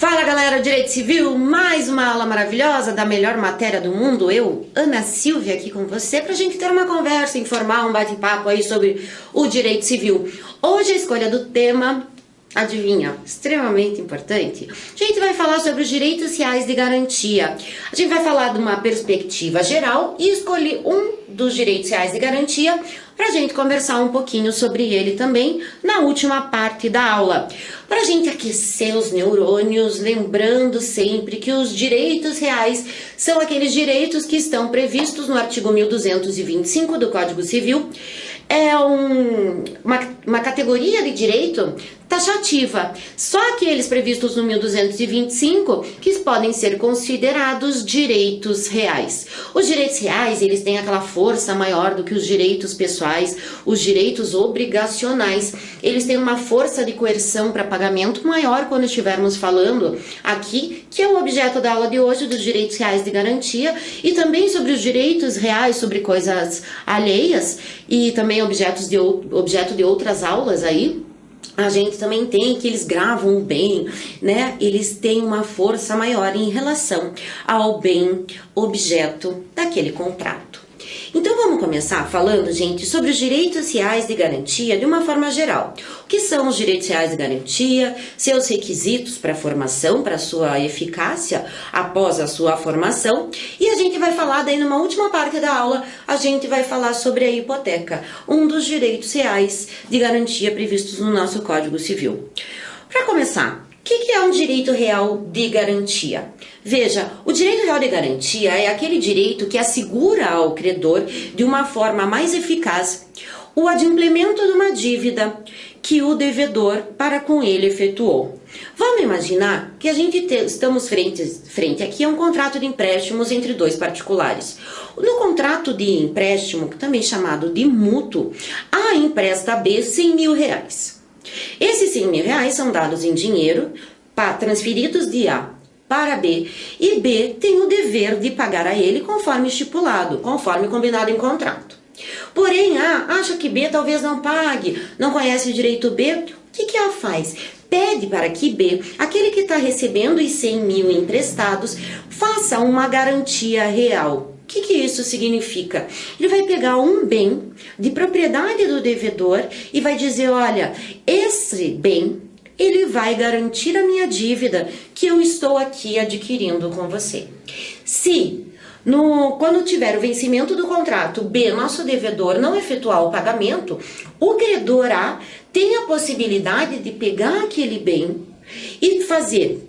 Fala galera, Direito Civil, mais uma aula maravilhosa da melhor matéria do mundo. Eu, Ana Silvia, aqui com você pra gente ter uma conversa informal, um bate-papo aí sobre o Direito Civil. Hoje a escolha do tema, adivinha, extremamente importante. A gente vai falar sobre os direitos reais de garantia. A gente vai falar de uma perspectiva geral e escolher um dos direitos reais de garantia para a gente conversar um pouquinho sobre ele também na última parte da aula. Para a gente aquecer os neurônios, lembrando sempre que os direitos reais são aqueles direitos que estão previstos no artigo 1225 do Código Civil. É uma categoria de direito taxativa. Só aqueles previstos no 1225 que podem ser considerados direitos reais. Os direitos reais, eles têm aquela força maior do que os direitos pessoais, os direitos obrigacionais. Eles têm uma força de coerção para pagamento maior quando estivermos falando aqui, que é o objeto da aula de hoje, dos direitos reais de garantia, e também sobre os direitos reais sobre coisas alheias, e também objeto de outras aulas aí. A gente também tem que eles gravam bem, né? Eles têm uma força maior em relação ao bem objeto daquele contrato. Então vamos começar falando, gente, sobre os direitos reais de garantia de uma forma geral. O que são os direitos reais de garantia, seus requisitos para a formação, para a sua eficácia após a sua formação. E a gente vai falar daí numa última parte da aula, a gente vai falar sobre a hipoteca, um dos direitos reais de garantia previstos no nosso Código Civil. Para começar, o que é um direito real de garantia? Veja, o direito real de garantia é aquele direito que assegura ao credor, de uma forma mais eficaz, o adimplemento de uma dívida que o devedor para com ele efetuou. Vamos imaginar que a gente estamos frente aqui a um contrato de empréstimos entre dois particulares. No contrato de empréstimo, também chamado de mútuo, A empresta a B 100 mil reais. Esses 100 mil reais são dados em dinheiro, transferidos de A para B, e B tem o dever de pagar a ele conforme estipulado, conforme combinado em contrato. Porém, A acha que B talvez não pague, não conhece o direito B, o que ela faz? Pede para que B, aquele que está recebendo os 100 mil emprestados, faça uma garantia real. O que isso significa? Ele vai pegar um bem de propriedade do devedor e vai dizer, olha, esse bem, ele vai garantir a minha dívida que eu estou aqui adquirindo com você. Se, quando tiver o vencimento do contrato, B, nosso devedor, não efetuar o pagamento, o credor A tem a possibilidade de pegar aquele bem e fazer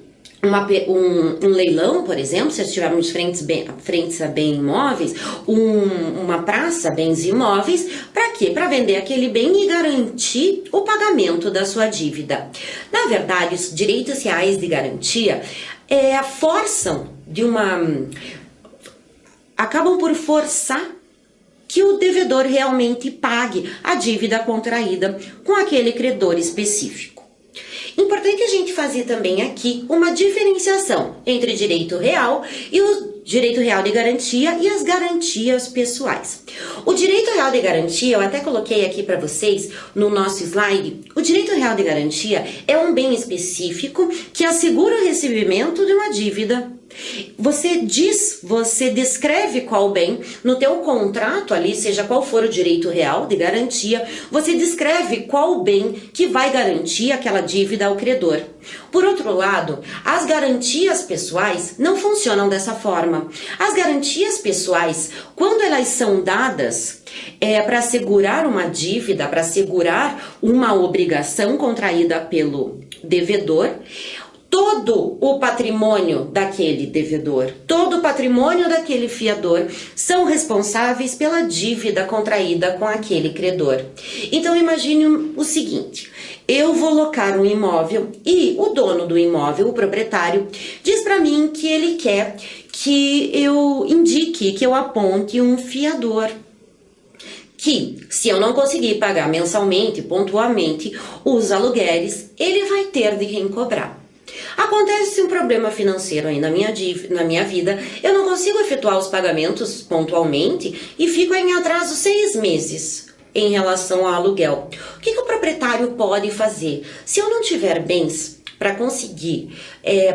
um leilão, por exemplo, se estivermos frente a bem imóveis, uma praça, bens imóveis, para quê? Para vender aquele bem e garantir o pagamento da sua dívida. Na verdade, os direitos reais de garantia acabam por forçar que o devedor realmente pague a dívida contraída com aquele credor específico. Importante a gente fazer também aqui uma diferenciação entre direito real e o direito real de garantia e as garantias pessoais. O direito real de garantia, eu até coloquei aqui para vocês no nosso slide, o direito real de garantia é um bem específico que assegura o recebimento de uma dívida. Você descreve qual bem, no teu contrato ali, seja qual for o direito real de garantia, você descreve qual bem que vai garantir aquela dívida ao credor. Por outro lado, as garantias pessoais não funcionam dessa forma. As garantias pessoais, quando elas são dadas para assegurar uma dívida, para assegurar uma obrigação contraída pelo devedor, todo o patrimônio daquele devedor, todo o patrimônio daquele fiador são responsáveis pela dívida contraída com aquele credor. Então imagine o seguinte, eu vou locar um imóvel e o dono do imóvel, o proprietário, diz para mim que ele quer que eu indique, que eu aponte um fiador, que se eu não conseguir pagar mensalmente, pontualmente, os aluguéis, ele vai ter de recobrar. Acontece um problema financeiro aí na minha vida, eu não consigo efetuar os pagamentos pontualmente e fico em atraso 6 meses em relação ao aluguel. O que o proprietário pode fazer? Se eu não tiver bens para conseguir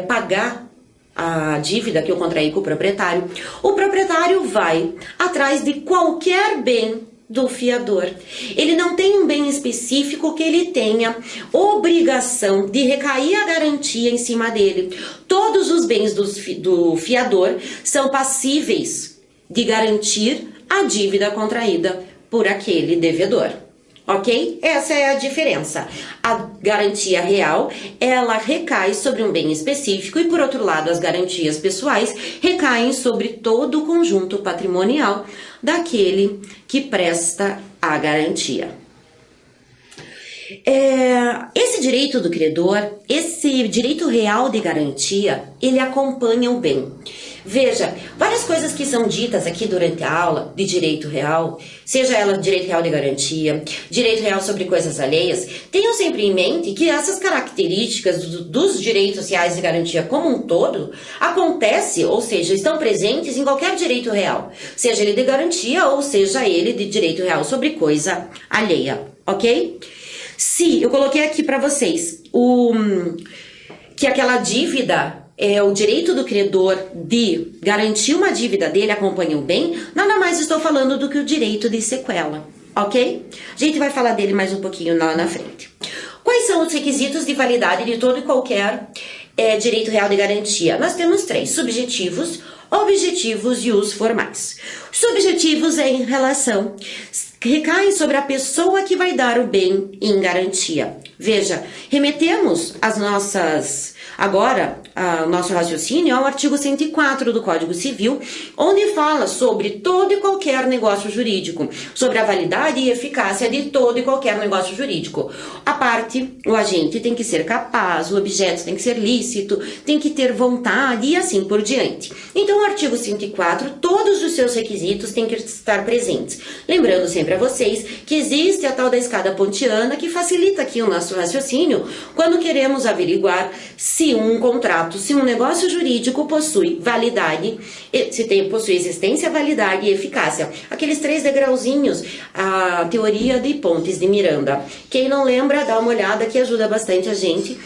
pagar a dívida que eu contraí com o proprietário vai atrás de qualquer bem do fiador. Ele não tem um bem específico que ele tenha obrigação de recair a garantia em cima dele. Todos os bens do fiador são passíveis de garantir a dívida contraída por aquele devedor. Ok? Essa é a diferença. A garantia real, ela recai sobre um bem específico e, por outro lado, as garantias pessoais recaem sobre todo o conjunto patrimonial daquele que presta a garantia. Esse direito do credor, esse direito real de garantia, ele acompanha o bem. Veja, várias coisas que são ditas aqui durante a aula de direito real, seja ela direito real de garantia, direito real sobre coisas alheias, tenham sempre em mente que essas características dos direitos reais de garantia como um todo acontecem, ou seja, estão presentes em qualquer direito real, seja ele de garantia ou seja ele de direito real sobre coisa alheia, ok? Se eu coloquei aqui para vocês que aquela dívida o direito do credor de garantir uma dívida dele acompanha o bem, nada mais estou falando do que o direito de sequela, ok? A gente vai falar dele mais um pouquinho lá na frente. Quais são os requisitos de validade de todo e qualquer direito real de garantia? Nós temos 3, subjetivos, objetivos e os formais. Subjetivos em relação, recaem sobre a pessoa que vai dar o bem em garantia. Veja, remetemos o nosso raciocínio ao artigo 104 do Código Civil, onde fala sobre todo e qualquer negócio jurídico, sobre a validade e eficácia de todo e qualquer negócio jurídico. O agente tem que ser capaz, o objeto tem que ser lícito, tem que ter vontade e assim por diante. Então, o artigo 104, todos os seus requisitos têm que estar presentes. Lembrando sempre a vocês que existe a tal da escada pontiana que facilita aqui o nosso raciocínio quando queremos averiguar se um contrato, se um negócio jurídico possui validade, possui existência, validade e eficácia. Aqueles 3 degrauzinhos, a teoria de Pontes de Miranda. Quem não lembra, dá uma olhada que ajuda bastante a gente,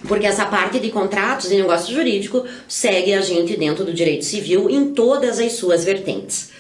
porque essa parte de contratos e negócio jurídico segue a gente dentro do direito civil em todas as suas vertentes.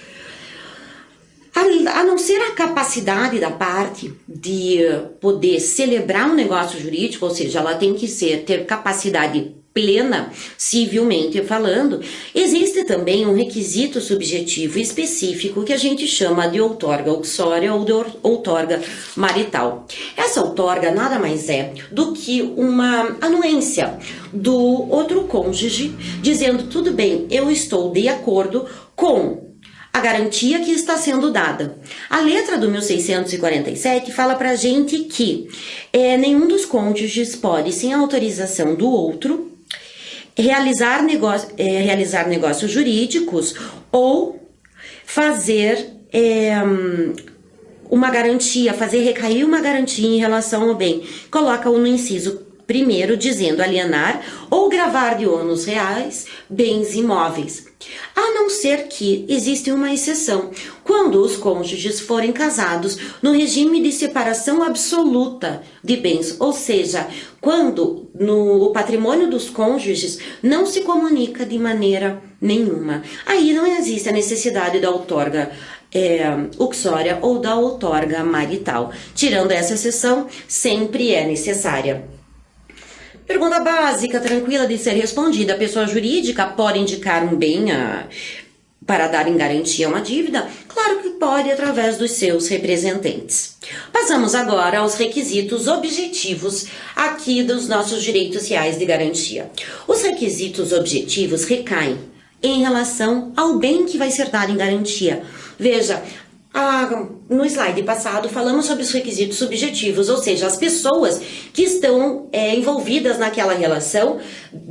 A não ser a capacidade da parte de poder celebrar um negócio jurídico, ou seja, ela tem que ter capacidade plena, civilmente falando, existe também um requisito subjetivo específico que a gente chama de outorga uxória ou de outorga marital. Essa outorga nada mais é do que uma anuência do outro cônjuge dizendo, tudo bem, eu estou de acordo com a garantia que está sendo dada. A letra do 1647 fala pra gente que nenhum dos cônjuges pode, sem autorização do outro, realizar negócios jurídicos ou fazer uma garantia, fazer recair uma garantia em relação ao bem. Coloca-o no inciso primeiro, dizendo alienar ou gravar de ônus reais bens imóveis. A não ser que existe uma exceção, quando os cônjuges forem casados no regime de separação absoluta de bens, ou seja, quando o patrimônio dos cônjuges não se comunica de maneira nenhuma. Aí não existe a necessidade da outorga uxória ou da outorga marital. Tirando essa exceção, sempre é necessária. Pergunta básica, tranquila de ser respondida. A pessoa jurídica pode indicar um bem para dar em garantia uma dívida? Claro que pode, através dos seus representantes. Passamos agora aos requisitos objetivos aqui dos nossos direitos reais de garantia. Os requisitos objetivos recaem em relação ao bem que vai ser dado em garantia. Veja, no slide passado falamos sobre os requisitos subjetivos, ou seja, as pessoas que estão envolvidas naquela relação,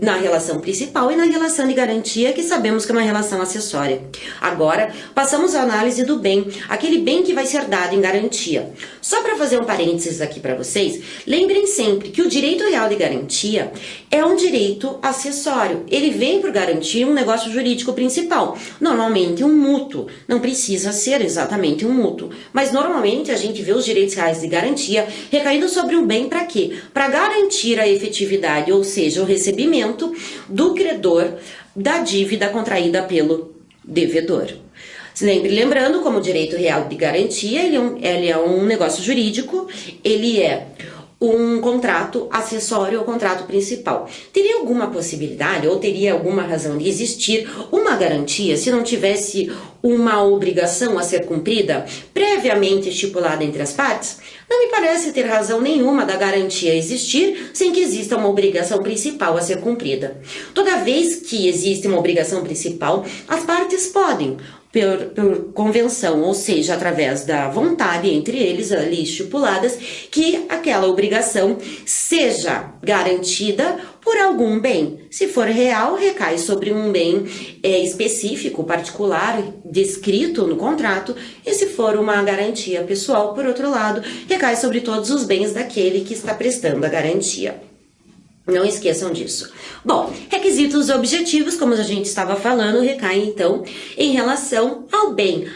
na relação principal e na relação de garantia, que sabemos que é uma relação acessória. Agora, passamos à análise do bem, aquele bem que vai ser dado em garantia. Só para fazer um parênteses aqui para vocês, lembrem sempre que o direito real de garantia é um direito acessório. Ele vem por garantir um negócio jurídico principal, normalmente um mútuo, não precisa ser exatamente realmente um mútuo. Mas normalmente a gente vê os direitos reais de garantia recaindo sobre um bem para quê? Para garantir a efetividade, ou seja, o recebimento do credor da dívida contraída pelo devedor. Sempre lembrando, como o direito real de garantia, ele é um negócio jurídico, ele é um contrato acessório ao contrato principal. Teria alguma possibilidade ou teria alguma razão de existir uma garantia se não tivesse uma obrigação a ser cumprida previamente estipulada entre as partes? Não me parece ter razão nenhuma da garantia existir sem que exista uma obrigação principal a ser cumprida. Toda vez que existe uma obrigação principal, as partes podem, por convenção, ou seja, através da vontade entre eles ali estipuladas, que aquela obrigação seja garantida por algum bem. Se for real, recai sobre um bem específico, particular, descrito no contrato, e se for uma garantia pessoal, por outro lado, recai sobre todos os bens daquele que está prestando a garantia. Não esqueçam disso. Bom, requisitos objetivos, como a gente estava falando, recaem então em relação ao bem,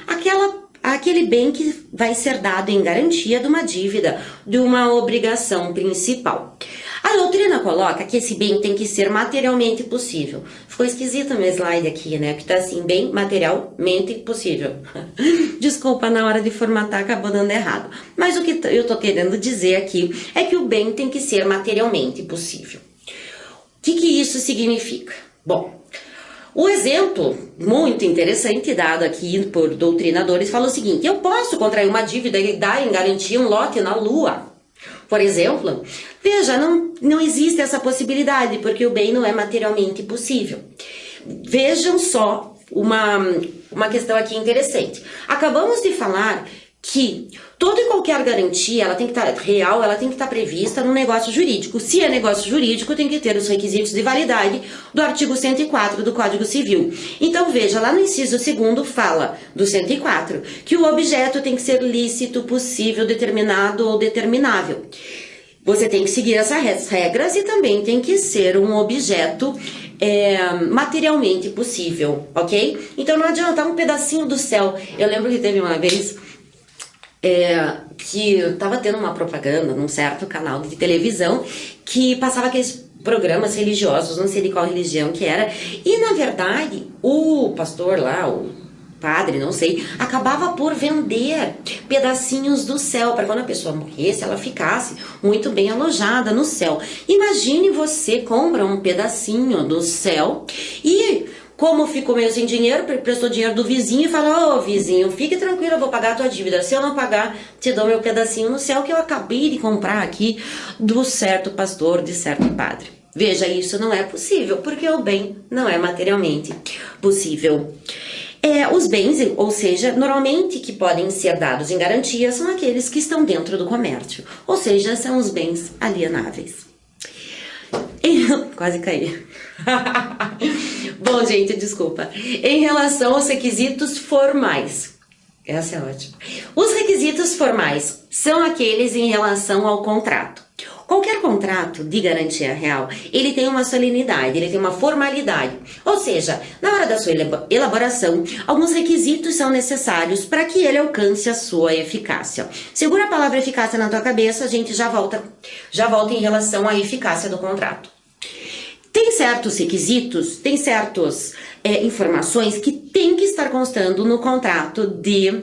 aquele bem que vai ser dado em garantia de uma dívida, de uma obrigação principal. A doutrina coloca que esse bem tem que ser materialmente possível. Ficou esquisito meu slide aqui, né? Porque tá assim, bem materialmente possível. Desculpa, na hora de formatar acabou dando errado. Mas o que eu tô querendo dizer aqui é que o bem tem que ser materialmente possível. O que isso significa? Bom, o exemplo muito interessante dado aqui por doutrinadores fala o seguinte: eu posso contrair uma dívida e dar em garantia um lote na Lua. Por exemplo, veja, não existe essa possibilidade, porque o bem não é materialmente possível. Vejam só uma questão aqui interessante. Acabamos de falar que toda e qualquer garantia, ela tem que estar real, ela tem que estar prevista no negócio jurídico. Se é negócio jurídico, tem que ter os requisitos de validade do artigo 104 do Código Civil. Então, veja, lá no inciso 2º fala do 104, que o objeto tem que ser lícito, possível, determinado ou determinável. Você tem que seguir essas regras e também tem que ser um objeto materialmente possível, ok? Então, não adianta um pedacinho do céu. Eu lembro que teve uma vez que estava tendo uma propaganda num certo canal de televisão que passava aqueles programas religiosos, não sei de qual religião que era, e na verdade o pastor lá, o padre, não sei, acabava por vender pedacinhos do céu para quando a pessoa morresse, ela ficasse muito bem alojada no céu. Imagine você compra um pedacinho do céu e, como ficou meio sem dinheiro, prestou dinheiro do vizinho e falou: ô vizinho, fique tranquilo, eu vou pagar a tua dívida. Se eu não pagar, te dou meu pedacinho no céu que eu acabei de comprar aqui do certo pastor, de certo padre. Veja, isso não é possível, porque o bem não é materialmente possível. Os bens, ou seja, normalmente que podem ser dados em garantia, são aqueles que estão dentro do comércio, ou seja, são os bens alienáveis. Quase caí. Bom, gente, desculpa. Em relação aos requisitos formais, essa é ótima. Os requisitos formais são aqueles em relação ao contrato. Qualquer contrato de garantia real, ele tem uma solenidade, ele tem uma formalidade. Ou seja, na hora da sua elaboração, alguns requisitos são necessários para que ele alcance a sua eficácia. Segura a palavra eficácia na tua cabeça, a gente já volta em relação à eficácia do contrato. Tem certos requisitos, tem certas informações que tem que estar constando no contrato de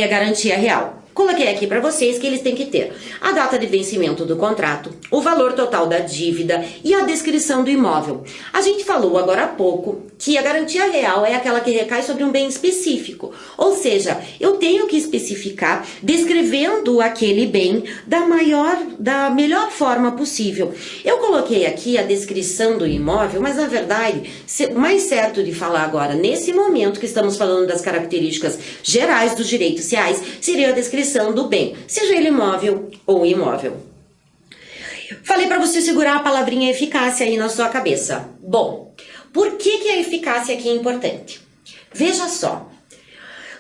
garantia real. Coloquei aqui para vocês que eles têm que ter a data de vencimento do contrato, o valor total da dívida e a descrição do imóvel. A gente falou agora há pouco que a garantia real é aquela que recai sobre um bem específico. Ou seja, eu tenho que especificar descrevendo aquele bem da melhor forma possível. Eu coloquei aqui a descrição do imóvel, mas na verdade, mais certo de falar agora, nesse momento que estamos falando das características gerais dos direitos reais, seria a descrição do bem, seja ele móvel ou imóvel. Falei para você segurar a palavrinha eficácia aí na sua cabeça. Bom, por que a eficácia aqui é importante? Veja só.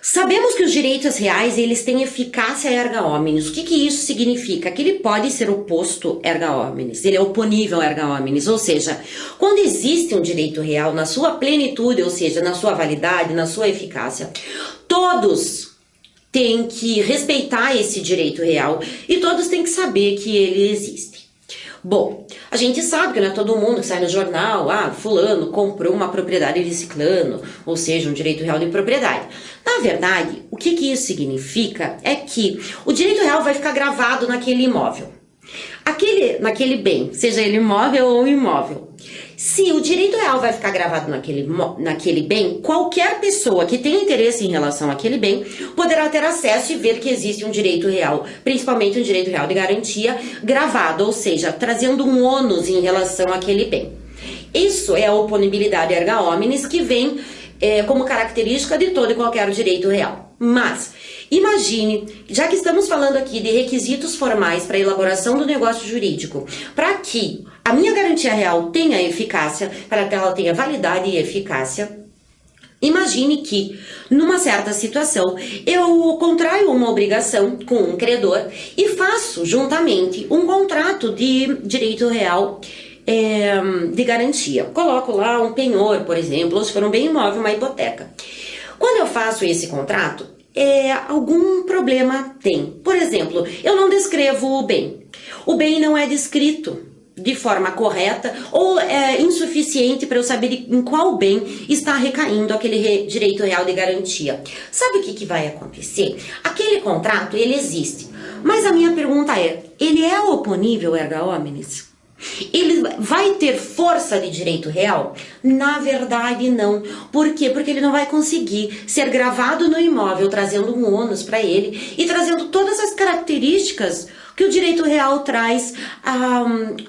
Sabemos que os direitos reais, eles têm eficácia erga omnes. O que isso significa? Que ele pode ser oposto erga omnes, ele é oponível erga omnes, ou seja, quando existe um direito real na sua plenitude, ou seja, na sua validade, na sua eficácia, todos têm que respeitar esse direito real e todos têm que saber que ele existe. Bom, a gente sabe que não é todo mundo que sai no jornal, fulano comprou uma propriedade de ciclano, ou seja, um direito real de propriedade. Na verdade, o que isso significa é que o direito real vai ficar gravado naquele imóvel. Naquele bem, seja ele imóvel ou imóvel. Se o direito real vai ficar gravado naquele bem, qualquer pessoa que tenha interesse em relação àquele bem poderá ter acesso e ver que existe um direito real, principalmente um direito real de garantia gravado, ou seja, trazendo um ônus em relação àquele bem. Isso é a oponibilidade erga omnes que vem como característica de todo e qualquer direito real. Mas imagine, já que estamos falando aqui de requisitos formais para a elaboração do negócio jurídico, para que a minha garantia real tenha eficácia, para que ela tenha validade e eficácia, imagine que, numa certa situação, eu contraio uma obrigação com um credor e faço, juntamente, um contrato de direito real de garantia. Coloco lá um penhor, por exemplo, ou se for um bem imóvel, uma hipoteca. Quando eu faço esse contrato, algum problema tem. Por exemplo, eu não descrevo o bem. O bem não é descrito de forma correta ou é insuficiente para eu saber em qual bem está recaindo aquele direito real de garantia. Sabe o que vai acontecer? Aquele contrato, ele existe. Mas a minha pergunta é, ele é oponível erga omnes? Ele vai ter força de direito real? Na verdade, não. Por quê? Porque ele não vai conseguir ser gravado no imóvel, trazendo um ônus para ele e trazendo todas as características que o direito real traz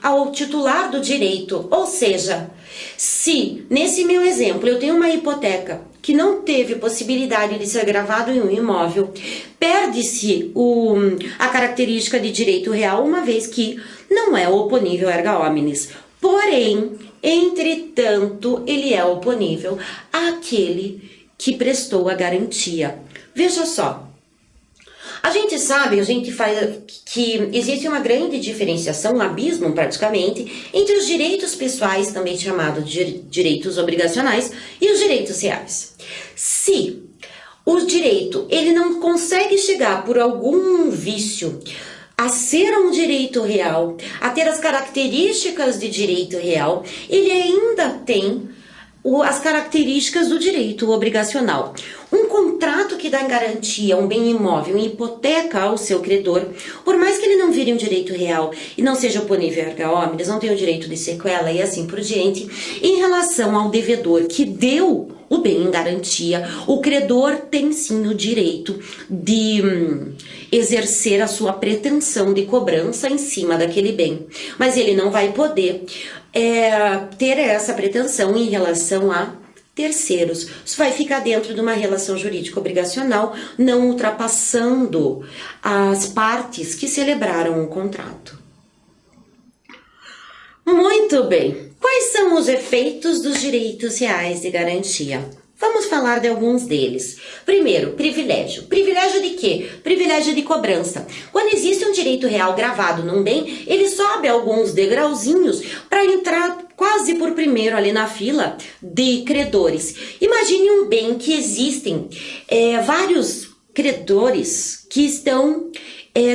ao titular do direito. Ou seja, se nesse meu exemplo eu tenho uma hipoteca que não teve possibilidade de ser gravado em um imóvel, perde-se a característica de direito real, uma vez que não é oponível erga omnes. Porém, entretanto, ele é oponível àquele que prestou a garantia. Veja só. A gente sabe, que existe uma grande diferenciação, um abismo praticamente, entre os direitos pessoais, também chamados de direitos obrigacionais, e os direitos reais. Se o direito ele não consegue chegar por algum vício a ser um direito real, a ter as características de direito real, ele ainda tem as características do direito obrigacional. Um contrato que dá em garantia um bem imóvel e hipoteca ao seu credor, por mais que ele não vire um direito real e não seja oponível erga omnes, não tem o direito de sequela e assim por diante, em relação ao devedor que deu o bem em garantia, o credor tem sim o direito de exercer a sua pretensão de cobrança em cima daquele bem, mas ele não vai poder ter essa pretensão em relação a terceiros. Isso vai ficar dentro de uma relação jurídica obrigacional, não ultrapassando as partes que celebraram o contrato. Muito bem. Quais são os efeitos dos direitos reais de garantia? Vamos falar de alguns deles. Primeiro, privilégio. Privilégio de quê? Privilégio de cobrança. Quando existe um direito real gravado num bem, ele sobe alguns degrauzinhos para entrar quase por primeiro ali na fila de credores. Imagine um bem que existem vários credores que estão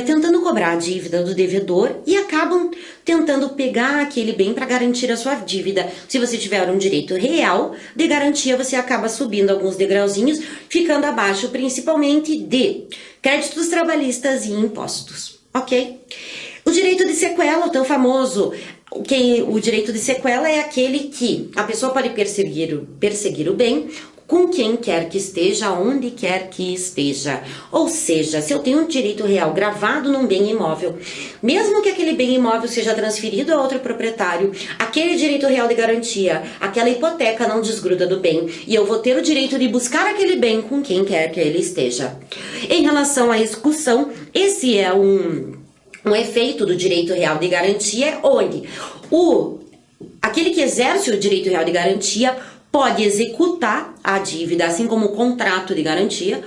tentando cobrar a dívida do devedor e acabam tentando pegar aquele bem para garantir a sua dívida. Se você tiver um direito real de garantia, você acaba subindo alguns degrauzinhos, ficando abaixo principalmente de créditos trabalhistas e impostos, ok? O direito de sequela, o tão famoso, o direito de sequela é aquele que a pessoa pode perseguir o bem com quem quer que esteja, onde quer que esteja. Ou seja, se eu tenho um direito real gravado num bem imóvel, mesmo que aquele bem imóvel seja transferido a outro proprietário, aquele direito real de garantia, aquela hipoteca não desgruda do bem, e eu vou ter o direito de buscar aquele bem com quem quer que ele esteja. Em relação à execução, esse é um efeito do direito real de garantia, onde aquele que exerce o direito real de garantia pode executar a dívida, assim como o contrato de garantia,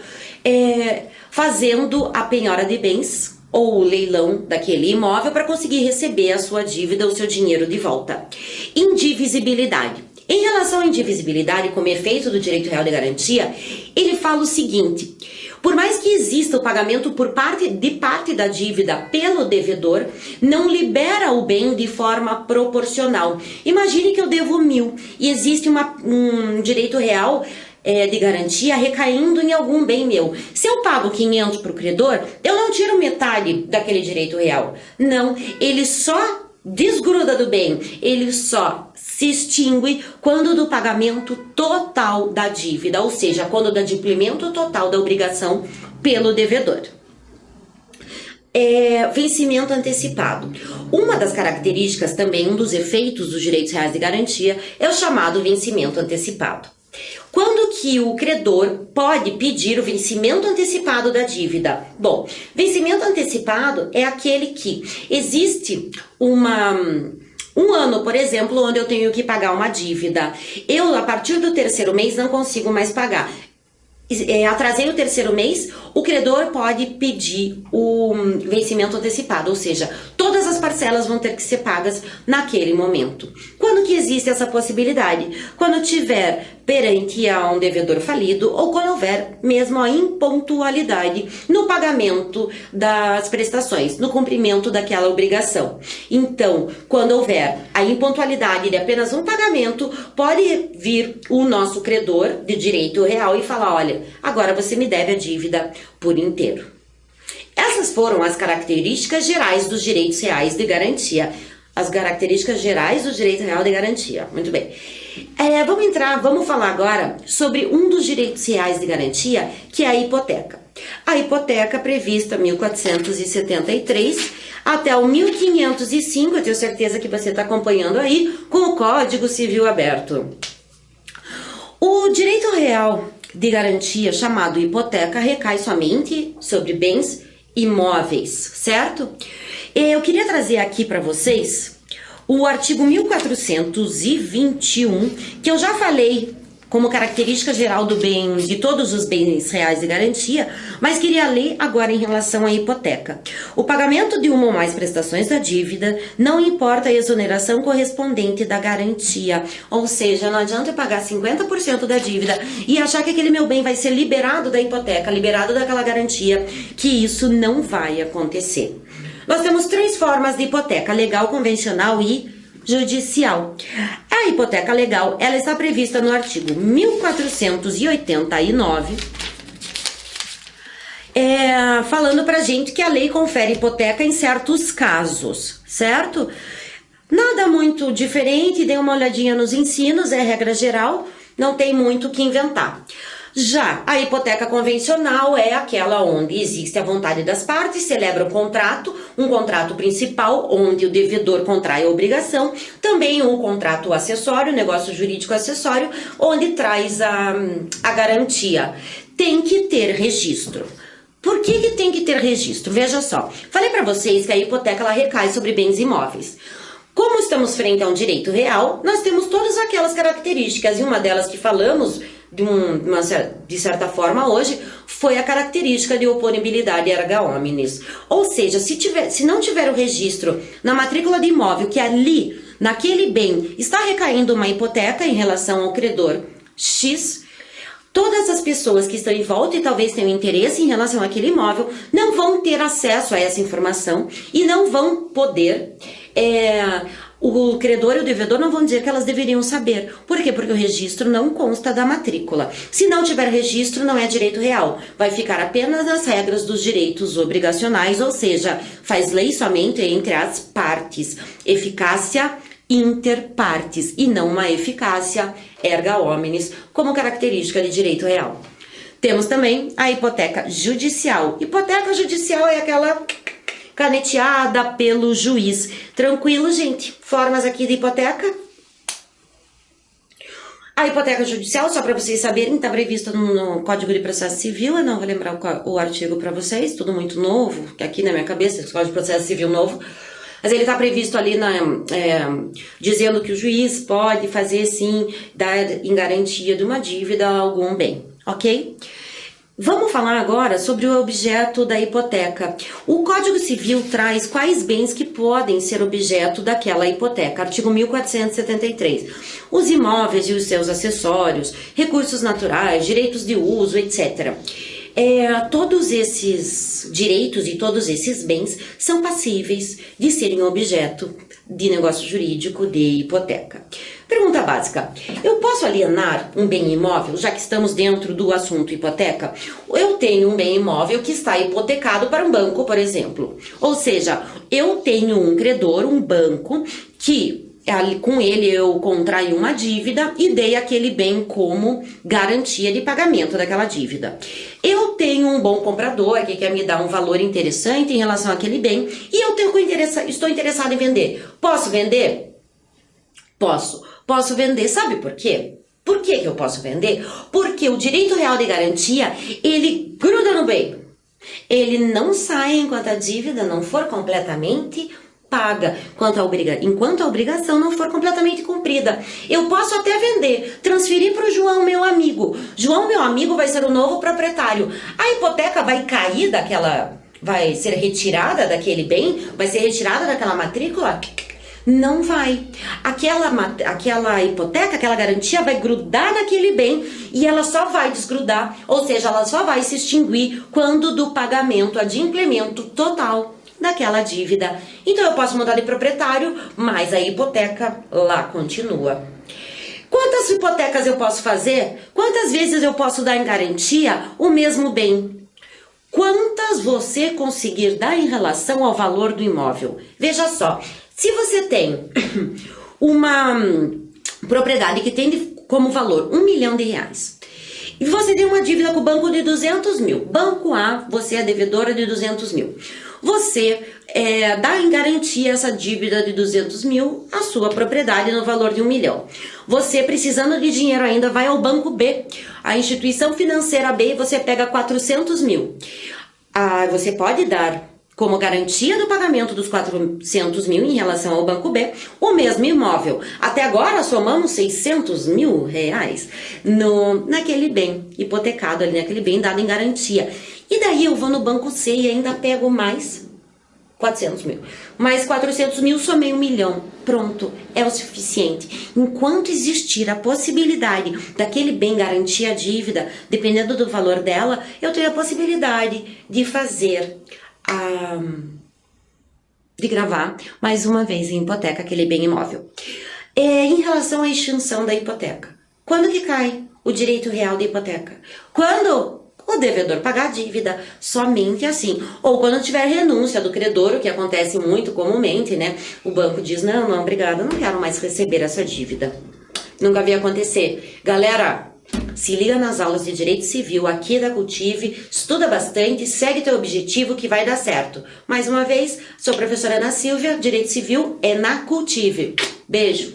fazendo a penhora de bens ou o leilão daquele imóvel para conseguir receber a sua dívida, o seu dinheiro de volta. Indivisibilidade. Em relação à indivisibilidade, como efeito do direito real de garantia, ele fala o seguinte: Por mais que exista o pagamento por parte da dívida pelo devedor, não libera o bem de forma proporcional. Imagine que eu devo 1.000 e existe um direito real de garantia recaindo em algum bem meu. Se eu pago 500 para o credor, eu não tiro metade daquele direito real. Não, ele só desgruda do bem, ele só se extingue quando do pagamento total da dívida, ou seja, quando do adimplemento total da obrigação pelo devedor. Vencimento antecipado. Uma das características, também um dos efeitos dos direitos reais de garantia, é o chamado vencimento antecipado. Quando que o credor pode pedir o vencimento antecipado da dívida? Bom, vencimento antecipado é aquele que existe um ano, por exemplo, onde eu tenho que pagar uma dívida. Eu, a partir do terceiro mês, não consigo mais pagar. Atrasei o terceiro mês, o credor pode pedir o vencimento antecipado, ou seja, todas as parcelas vão ter que ser pagas naquele momento. Quando que existe essa possibilidade? Quando tiver perante a um devedor falido ou quando houver mesmo a impontualidade no pagamento das prestações, no cumprimento daquela obrigação. Então, quando houver a impontualidade de apenas um pagamento, pode vir o nosso credor de direito real e falar, olha, agora você me deve a dívida por inteiro. Essas foram as características gerais dos direitos reais de garantia. As características gerais do direito real de garantia. Muito bem. Vamos falar agora sobre um dos direitos reais de garantia, que é a hipoteca. A hipoteca prevista 1473 até o 1505, eu tenho certeza que você está acompanhando aí, com o Código Civil aberto. O direito real de garantia, chamado hipoteca, recai somente sobre bens imóveis, certo? Eu queria trazer aqui para vocês o artigo 1421, que eu já falei como característica geral do bem, de todos os bens reais de garantia, mas queria ler agora em relação à hipoteca. O pagamento de uma ou mais prestações da dívida não importa a exoneração correspondente da garantia, ou seja, não adianta eu pagar 50% da dívida e achar que aquele meu bem vai ser liberado da hipoteca, liberado daquela garantia, que isso não vai acontecer. Nós temos 3 formas de hipoteca: legal, convencional e judicial. A hipoteca legal, ela está prevista no artigo 1489, falando pra gente que a lei confere hipoteca em certos casos, certo? Nada muito diferente, dê uma olhadinha nos ensinos, é regra geral, não tem muito o que inventar. Já a hipoteca convencional é aquela onde existe a vontade das partes, celebra um contrato principal, onde o devedor contrai a obrigação, também um contrato acessório, negócio jurídico acessório, onde traz a garantia. Tem que ter registro. Por que tem que ter registro? Veja só, falei para vocês que a hipoteca ela recai sobre bens imóveis. Como estamos frente a um direito real, nós temos todas aquelas características, e uma delas que falamos de certa forma hoje foi a característica de oponibilidade erga omnes. Ou seja, se não tiver o registro na matrícula de imóvel que ali, naquele bem, está recaindo uma hipoteca em relação ao credor X, todas as pessoas que estão em volta e talvez tenham interesse em relação àquele imóvel não vão ter acesso a essa informação e não vão poder... O credor e o devedor não vão dizer que elas deveriam saber. Por quê? Porque o registro não consta da matrícula. Se não tiver registro, não é direito real. Vai ficar apenas nas regras dos direitos obrigacionais, ou seja, faz lei somente entre as partes. Eficácia inter partes e não uma eficácia erga omnes como característica de direito real. Temos também a hipoteca judicial. Hipoteca judicial é aquela... caneteada pelo juiz. Tranquilo, gente? Formas aqui de hipoteca. A hipoteca judicial, só para vocês saberem, está prevista no Código de Processo Civil. Eu não vou lembrar o artigo para vocês, tudo muito novo, que aqui na minha cabeça, esse Código de Processo Civil novo. Mas ele está previsto ali, dizendo que o juiz pode fazer, sim, dar em garantia de uma dívida algum bem, ok? Vamos falar agora sobre o objeto da hipoteca. O Código Civil traz quais bens que podem ser objeto daquela hipoteca. Artigo 1473. Os imóveis e os seus acessórios, recursos naturais, direitos de uso, etc. Todos esses direitos e todos esses bens são passíveis de serem objeto de negócio jurídico de hipoteca. Pergunta básica: eu posso alienar um bem imóvel, já que estamos dentro do assunto hipoteca? Eu tenho um bem imóvel que está hipotecado para um banco, por exemplo. Ou seja, eu tenho um credor, um banco, que com ele eu contraí uma dívida e dei aquele bem como garantia de pagamento daquela dívida. Eu tenho um bom comprador que quer me dar um valor interessante em relação àquele bem e eu estou interessado em vender. Posso vender? Posso. Posso vender. Sabe por quê? Por que eu posso vender? Porque o direito real de garantia, ele gruda no bem. Ele não sai enquanto a dívida não for completamente paga, enquanto a obrigação não for completamente cumprida. Eu posso até vender, transferir para o João, meu amigo. João, meu amigo, vai ser o novo proprietário. A hipoteca vai cair vai ser retirada daquele bem? Vai ser retirada daquela matrícula? Não vai. Aquela hipoteca, aquela garantia vai grudar naquele bem e ela só vai desgrudar, ou seja, ela só vai se extinguir quando do pagamento, adimplemento total daquela dívida. Então eu posso mudar de proprietário, mas a hipoteca lá continua. Quantas hipotecas eu posso fazer? Quantas vezes eu posso dar em garantia o mesmo bem? Quantas você conseguir dar em relação ao valor do imóvel? Veja só, se você tem uma propriedade que tem como valor R$1 milhão e você tem uma dívida com o banco de 200 mil, banco A, você é devedora de 200 mil. Você dá em garantia essa dívida de 200 mil, a sua propriedade no valor de R$1 milhão. Você, precisando de dinheiro ainda, vai ao banco B, a instituição financeira B, e você pega 400 mil. Você pode dar como garantia do pagamento dos 400 mil em relação ao banco B, o mesmo imóvel. Até agora somamos R$600 mil naquele bem hipotecado, ali naquele bem dado em garantia. E daí eu vou no banco C e ainda pego mais 400 mil. Mais 400 mil, somei R$1 milhão. Pronto, é o suficiente. Enquanto existir a possibilidade daquele bem garantir a dívida, dependendo do valor dela, eu tenho a possibilidade de fazer de gravar mais uma vez em hipoteca aquele bem imóvel. Em relação à extinção da hipoteca, quando que cai o direito real da hipoteca? Quando o devedor pagar a dívida, somente assim. Ou quando tiver renúncia do credor, o que acontece muito comumente, né? O banco diz, não, obrigado, não quero mais receber essa dívida. Nunca vi acontecer. Galera, se liga nas aulas de Direito Civil aqui da Cultive, estuda bastante, segue teu objetivo que vai dar certo. Mais uma vez, sou a professora Ana Silvia, Direito Civil é na Cultive. Beijo!